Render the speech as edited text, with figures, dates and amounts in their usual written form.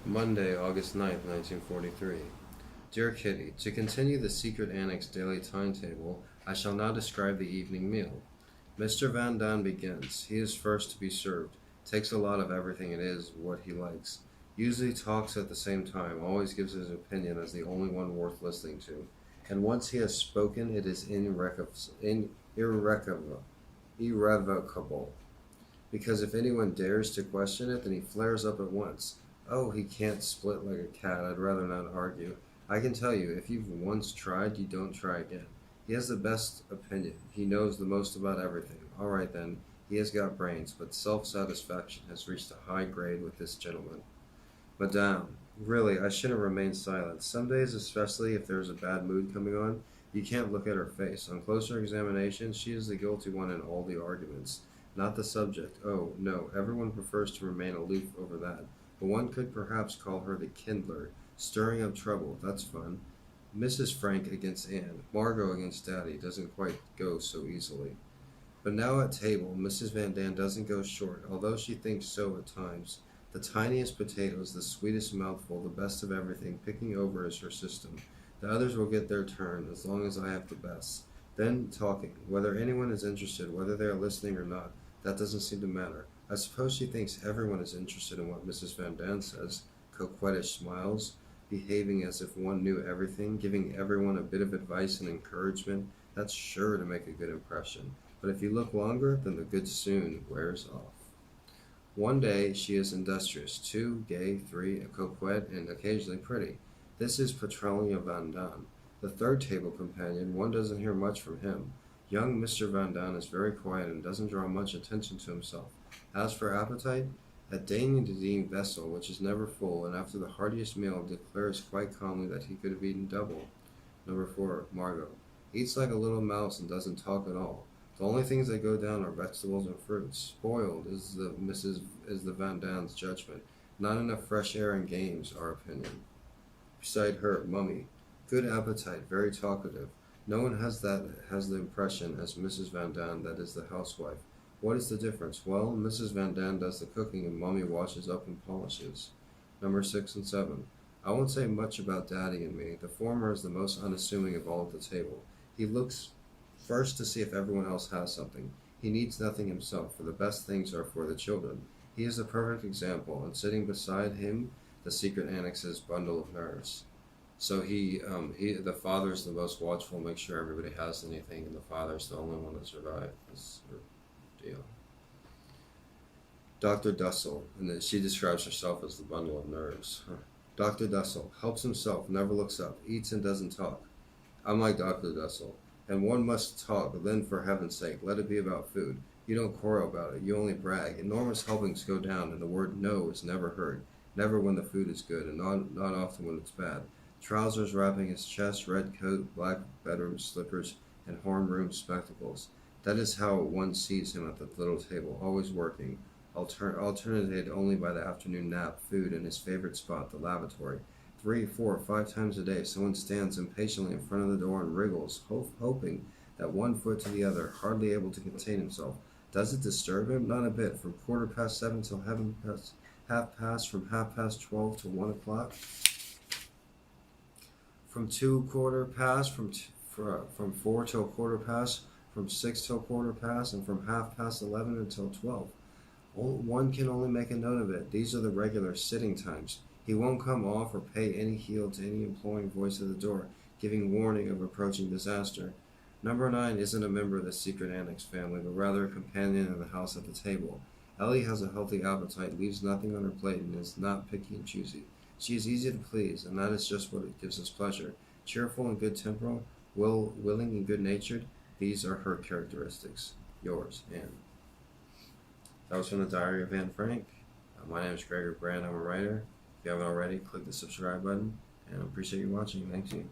Monday, August 9th, 1943. Dear Kitty, to continue the secret annex daily timetable, I shall now describe the evening meal. Mr. Van Daan begins. He is first to be served. Takes a lot of everything it is what he likes. Usually talks at the same time, always gives his opinion as the only one worth listening to. And once he has spoken, it is irrevocable. Because if anyone dares to question it, then he flares up at once. Oh, he can't split like a cat. I'd rather not argue. I can tell you, if you've once tried, you don't try again. He has the best opinion. He knows the most about everything. All right, then. He has got brains, but self-satisfaction has reached a high grade with this gentleman. Madame, really, I shouldn't remain silent. Some days, especially if there's a bad mood coming on, you can't look at her face. On closer examination, she is the guilty one in all the arguments, not the subject. Oh, no, everyone prefers to remain aloof over that. But one could perhaps call her the kindler, stirring up trouble. That's fun. Mrs. Frank against Anne, Margot against Daddy doesn't quite go so easily. But now at table, Mrs. Van Daan doesn't go short, although she thinks so at times. The tiniest potatoes, the sweetest mouthful, the best of everything, picking over is her system. The others will get their turn, as long as I have the best. Then talking, whether anyone is interested, whether they are listening or not, that doesn't seem to matter. I suppose she thinks everyone is interested in what Mrs. Van Daan says. Coquettish smiles, behaving as if one knew everything, giving everyone a bit of advice and encouragement. That's sure to make a good impression. But if you look longer, then the good soon wears off. One day she is industrious, two, gay, three, a coquette, and occasionally pretty. This is Petrolia Van Daan. The third table companion, one doesn't hear much from him. Young Mr. Van Daan is very quiet and doesn't draw much attention to himself. As for appetite, a Dane vessel which is never full, and after the heartiest meal declares quite calmly that he could have eaten double. Number 4, Margot. Eats like a little mouse and doesn't talk at all. The only things that go down are vegetables and fruits. Spoiled is the Van Daan's judgment. Not enough fresh air and games, our opinion. Beside her, Mummy. Good appetite, very talkative. No one has the impression as Mrs. Van Daan that is the housewife. What is the difference? Well, Mrs. Van Daan does the cooking and Mummy washes up and polishes. Number 6 and 7. I won't say much about Daddy and me. The former is the most unassuming of all at the table. He looks first to see if everyone else has something. He needs nothing himself, for the best things are for the children. He is the perfect example, and sitting beside him, the secret annex's bundle of nerves. So the father is the most watchful, make sure everybody has anything, and the father is the only one to survive. That's her deal. Dr. Dussell, and then she describes herself as the bundle of nerves. Dr. Dussell helps himself, never looks up, eats and doesn't talk. I'm like Dr. Dussell. And one must talk, then for heaven's sake, let it be about food. You don't quarrel about it, you only brag. Enormous helpings go down, and the word no is never heard. Never when the food is good, and not often when it's bad. Trousers wrapping his chest, red coat, black bedroom slippers, and horn-rimmed spectacles. That is how one sees him at the little table, always working, alternated only by the afternoon nap, food, and his favorite spot, the lavatory. 3, 4, 5 times a day, someone stands impatiently in front of the door and wriggles, hoping that one foot to the other, hardly able to contain himself. Does it disturb him? Not a bit. From 7:15 till half past, from 12:30 to 1 o'clock. From 2 quarter past, from 4 till quarter past, from 6 till quarter past, and from 11:30 until 12. One can only make a note of it. These are the regular sitting times. He won't come off or pay any heed to any imploring voice at the door, giving warning of approaching disaster. Number 9 isn't a member of the secret annex family, but rather a companion in the house at the table. Ellie has a healthy appetite, leaves nothing on her plate, and is not picky and choosy. She is easy to please, and that is just what gives us pleasure. Cheerful and good-tempered, willing and good-natured, these are her characteristics. Yours, Anne. That was from the Diary of Anne Frank. My name is Gregor Brand. I'm a writer. If you haven't already, click the subscribe button, and I appreciate you watching. Thank you.